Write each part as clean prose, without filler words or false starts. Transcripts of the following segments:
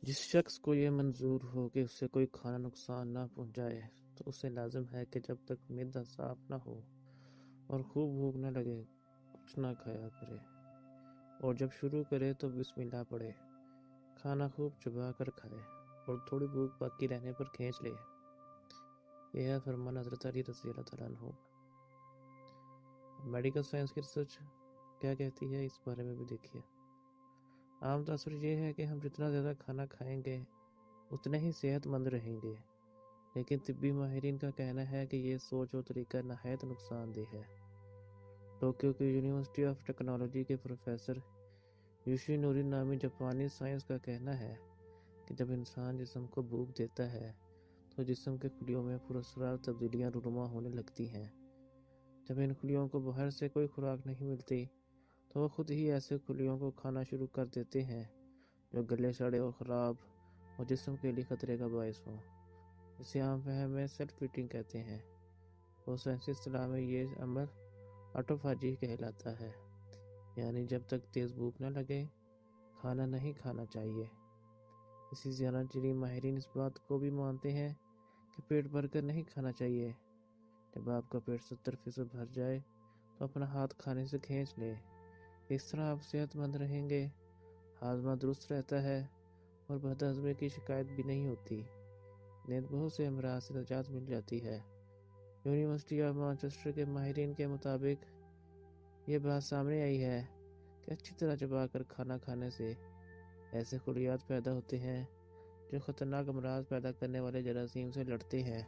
جس شخص کو یہ منظور ہو کہ اسے کوئی کھانا نقصان نہ پہنچائے تو اسے لازم ہے کہ جب تک معدہ صاف نہ ہو اور خوب بھوک نہ لگے کچھ نہ کھایا کرے، اور جب شروع کرے تو بسم اللہ پڑھے، کھانا خوب چبا کر کھائے اور تھوڑی بھوک باقی رہنے پر کھینچ لے۔ یہ ہے فرمان حضرت علی رضی اللہ تعالیٰ عنہ۔ میڈیکل سائنس کی ریسرچ کیا کہتی ہے اس بارے میں بھی دیکھیے۔ عام تاثر یہ ہے کہ ہم جتنا زیادہ کھانا کھائیں گے اتنے ہی صحت مند رہیں گے، لیکن طبی ماہرین کا کہنا ہے کہ یہ سوچ اور طریقہ نہایت نقصان دہ ہے۔ ٹوکیو کی یونیورسٹی آف ٹیکنالوجی کے پروفیسر یوشی نوری نامی جاپانی سائنس کا کہنا ہے کہ جب انسان جسم کو بھوک دیتا ہے تو جسم کے خلیوں میں پراسرار تبدیلیاں رونما ہونے لگتی ہیں۔ جب ان خلیوں کو باہر سے کوئی خوراک نہیں ملتی تو وہ خود ہی ایسے خلیوں کو کھانا شروع کر دیتے ہیں جو گلے سڑے اور خراب اور جسم کے لیے خطرے کا باعث ہوں۔ اسے عام فہم میں سیلف ایٹنگ کہتے ہیں، اور سائنسی اصطلاح میں یہ عمل آٹوفاجی کہلاتا ہے، یعنی جب تک تیز بھوک نہ لگے کھانا نہیں کھانا چاہیے۔ اسی طرح چینی ماہرین اس بات کو بھی مانتے ہیں کہ پیٹ بھر کر نہیں کھانا چاہیے۔ جب آپ کا پیٹ 70% بھر جائے تو اپنا ہاتھ کھانے سے کھینچ لیں۔ اس طرح آپ صحت مند رہیں گے، ہاضمہ درست رہتا ہے اور بد ہضمی کی شکایت بھی نہیں ہوتی۔ نیز بہت سے امراض سے نجات مل جاتی ہے۔ یونیورسٹی آف مانچسٹر کے ماہرین کے مطابق یہ بات سامنے آئی ہے کہ اچھی طرح چبا کر کھانا کھانے سے ایسے خلیات پیدا ہوتے ہیں جو خطرناک امراض پیدا کرنے والے جراثیم سے لڑتے ہیں،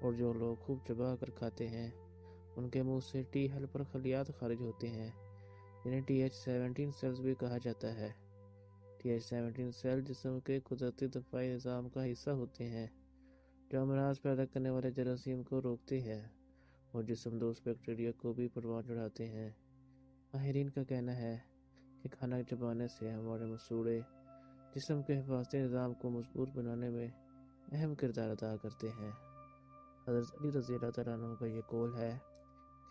اور جو لوگ خوب چبا کر کھاتے ہیں ان کے منہ سے ٹی ہیلپر خلیات خارج ہوتے ہیں، جنہیں TH17 سیلز بھی کہا جاتا ہے۔ TH17 سیل جسم کے قدرتی دفاعی نظام کا حصہ ہوتے ہیں جو امراض پیدا کرنے والے جراثیم کو روکتے ہیں اور جسم دوست بیکٹیریا کو بھی پروان چڑھاتے ہیں۔ ماہرین کا کہنا ہے کہ کھانا چبانے سے ہمارے مسوڑھے جسم کے حفاظتی نظام کو مضبوط بنانے میں اہم کردار ادا کرتے ہیں۔ حضرت علی رضی اللہ تعالیٰ عنہ کا یہ قول ہے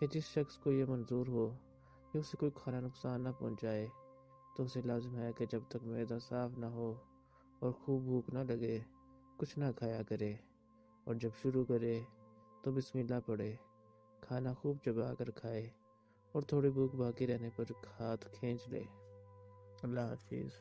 کہ جس شخص کو یہ منظور ہو کہ اسے کوئی کھانا نقصان نہ پہنچائے تو اسے لازم ہے کہ جب تک معدہ صاف نہ ہو اور خوب بھوک نہ لگے کچھ نہ کھایا کرے، اور جب شروع کرے تو بسم اللہ پڑھے، کھانا خوب چبا کر کھائے اور تھوڑی بھوک باقی رہنے پر ہاتھ کھینچ لے۔ اللہ حافظ۔